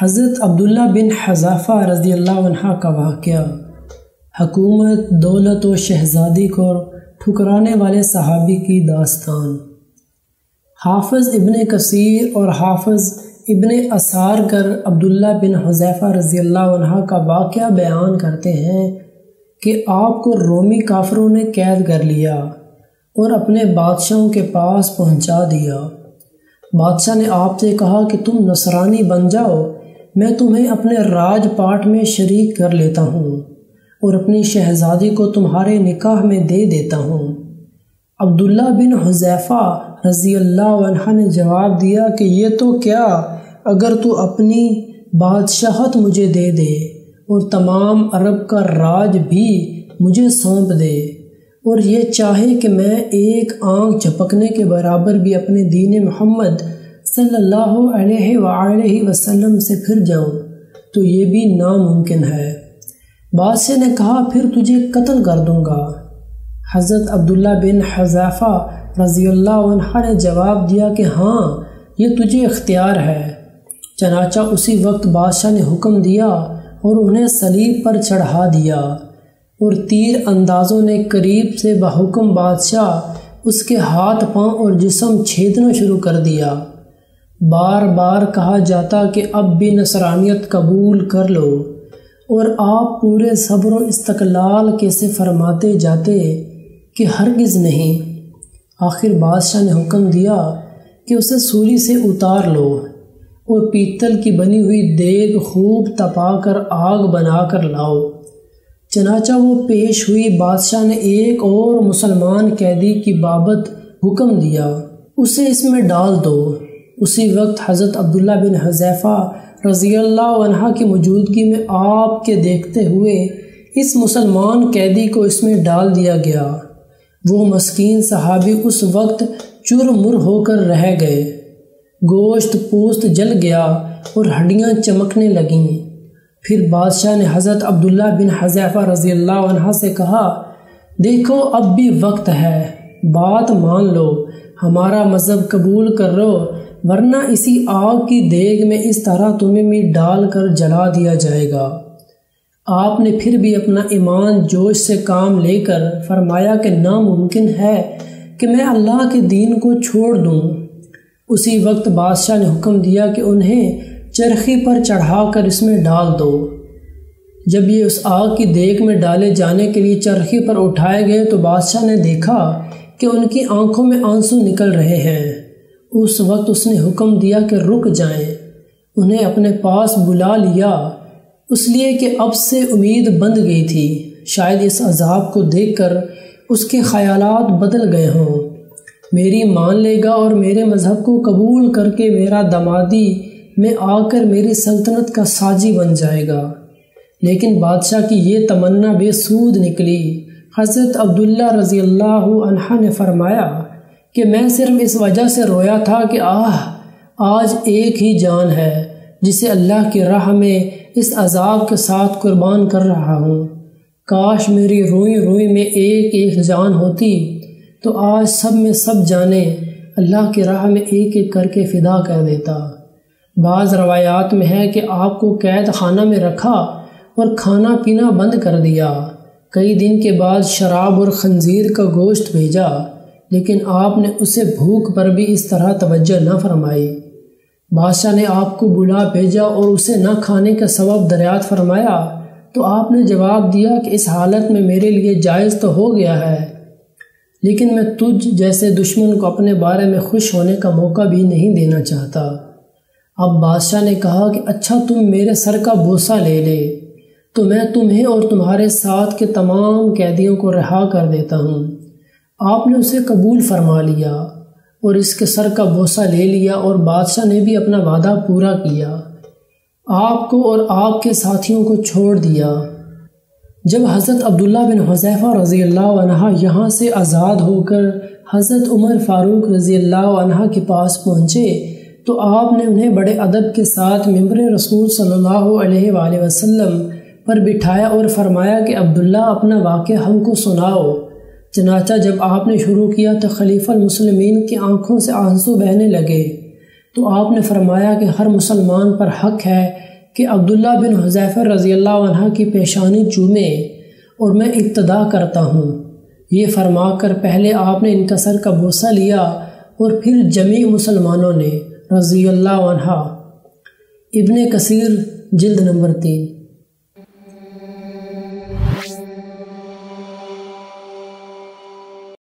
حضرت عبداللہ بن حذافہ رضی اللہ عنہ کا واقعہ۔ حکومت، دولت و شہزادی کو ٹھکرانے والے صحابی کی داستان۔ حافظ ابن کثیر اور حافظ ابن اثارگر عبداللہ بن حذیفہ رضی اللہ عنہ کا واقعہ بیان کرتے ہیں کہ آپ کو رومی کافروں نے قید کر لیا اور اپنے بادشاہوں کے پاس پہنچا دیا۔ بادشاہ نے آپ سے کہا کہ تم نصرانی بن جاؤ، میں تمہیں اپنے راج پاٹ میں شریک کر لیتا ہوں اور اپنی شہزادی کو تمہارے نکاح میں دے دیتا ہوں۔ عبداللہ بن حذیفہ رضی اللہ عنہ نے جواب دیا کہ یہ تو کیا، اگر تو اپنی بادشاہت مجھے دے دے اور تمام عرب کا راج بھی مجھے سونپ دے، اور یہ چاہے کہ میں ایک آنکھ جھپکنے کے برابر بھی اپنے دین محمد صلی اللہ علیہ وآلہ وسلم سے پھر جاؤں، تو یہ بھی ناممکن ہے۔ بادشاہ نے کہا پھر تجھے قتل کر دوں گا۔ حضرت عبداللہ بن حذیفہ رضی اللہ عنہ نے جواب دیا کہ ہاں، یہ تجھے اختیار ہے۔ چنانچہ اسی وقت بادشاہ نے حکم دیا اور انہیں صلیب پر چڑھا دیا، اور تیر اندازوں نے قریب سے بحکم بادشاہ اس کے ہاتھ پاؤں اور جسم چھیدنا شروع کر دیا۔ بار بار کہا جاتا کہ اب بھی نصرانیت قبول کر لو، اور آپ پورے صبر و استقلال کے سے فرماتے جاتے کہ ہرگز نہیں۔ آخر بادشاہ نے حکم دیا کہ اسے سولی سے اتار لو اور پیتل کی بنی ہوئی دیگ خوب تپا کر آگ بنا کر لاؤ۔ چنانچہ وہ پیش ہوئی۔ بادشاہ نے ایک اور مسلمان قیدی کی بابت حکم دیا، اسے اس میں ڈال دو۔ اسی وقت حضرت عبداللہ بن حذیفہ رضی اللہ عنہ کی موجودگی میں آپ کے دیکھتے ہوئے اس مسلمان قیدی کو اس میں ڈال دیا گیا۔ وہ مسکین صحابی اس وقت چرمر ہو کر رہ گئے، گوشت پوست جل گیا اور ہڈیاں چمکنے لگیں۔ پھر بادشاہ نے حضرت عبداللہ بن حذیفہ رضی اللہ عنہ سے کہا، دیکھو اب بھی وقت ہے، بات مان لو، ہمارا مذہب قبول کر لو، ورنہ اسی آگ کی دیگ میں اس طرح تمہیں بھی ڈال کر جلا دیا جائے گا۔ آپ نے پھر بھی اپنا ایمان جوش سے کام لے کر فرمایا کہ ناممکن ہے کہ میں اللہ کے دین کو چھوڑ دوں۔ اسی وقت بادشاہ نے حکم دیا کہ انہیں چرخی پر چڑھا کر اس میں ڈال دو۔ جب یہ اس آگ کی دیگ میں ڈالے جانے کے لیے چرخی پر اٹھائے گئے تو بادشاہ نے دیکھا کہ ان کی آنکھوں میں آنسو نکل رہے ہیں۔ اس وقت اس نے حکم دیا کہ رک جائیں۔ انہیں اپنے پاس بلا لیا، اس لیے کہ اب سے امید بند گئی تھی، شاید اس عذاب کو دیکھ کر اس کے خیالات بدل گئے ہوں، میری مان لے گا اور میرے مذہب کو قبول کر کے میرا دمادی میں آ کر میری سلطنت کا ساجی بن جائے گا۔ لیکن بادشاہ کی یہ تمنا بے سود نکلی۔ حضرت عبداللہ رضی اللہ عنہ نے فرمایا کہ میں صرف اس وجہ سے رویا تھا کہ آج ایک ہی جان ہے جسے اللہ کی راہ میں اس عذاب کے ساتھ قربان کر رہا ہوں۔ کاش میری روئی روئی میں ایک ایک جان ہوتی تو آج سب میں سب جانیں اللہ کی راہ میں ایک ایک کر کے فدا کر دیتا۔ بعض روایات میں ہے کہ آپ کو قید خانہ میں رکھا اور کھانا پینا بند کر دیا۔ کئی دن کے بعد شراب اور خنزیر کا گوشت بھیجا، لیکن آپ نے اسے بھوک پر بھی اس طرح توجہ نہ فرمائی۔ بادشاہ نے آپ کو بلا بھیجا اور اسے نہ کھانے کا سبب دریافت فرمایا تو آپ نے جواب دیا کہ اس حالت میں میرے لیے جائز تو ہو گیا ہے، لیکن میں تجھ جیسے دشمن کو اپنے بارے میں خوش ہونے کا موقع بھی نہیں دینا چاہتا۔ اب بادشاہ نے کہا کہ اچھا تم میرے سر کا بوسہ لے لے تو میں تمہیں اور تمہارے ساتھ کے تمام قیدیوں کو رہا کر دیتا ہوں۔ آپ نے اسے قبول فرما لیا اور اس کے سر کا بوسہ لے لیا، اور بادشاہ نے بھی اپنا وعدہ پورا کیا، آپ کو اور آپ کے ساتھیوں کو چھوڑ دیا۔ جب حضرت عبداللہ بن حذیفہ رضی اللہ عنہ یہاں سے آزاد ہو کر حضرت عمر فاروق رضی اللہ عنہ کے پاس پہنچے تو آپ نے انہیں بڑے ادب کے ساتھ ممبر رسول صلی اللہ علیہ وآلہ وسلم پر بٹھایا اور فرمایا کہ عبداللہ اپنا واقعہ ہم کو سناؤ۔ چنانچہ جب آپ نے شروع کیا تو خلیفہ المسلمین کی آنکھوں سے آنسو بہنے لگے، تو آپ نے فرمایا کہ ہر مسلمان پر حق ہے کہ عبداللہ بن حذیفہ رضی اللہ عنہ کی پیشانی چومے اور میں ابتدا کرتا ہوں۔ یہ فرما کر پہلے آپ نے ان کا سر کا بوسہ لیا اور پھر جمیع مسلمانوں نے رضی اللہ عنہ۔ ابن کثیر جلد نمبر 3۔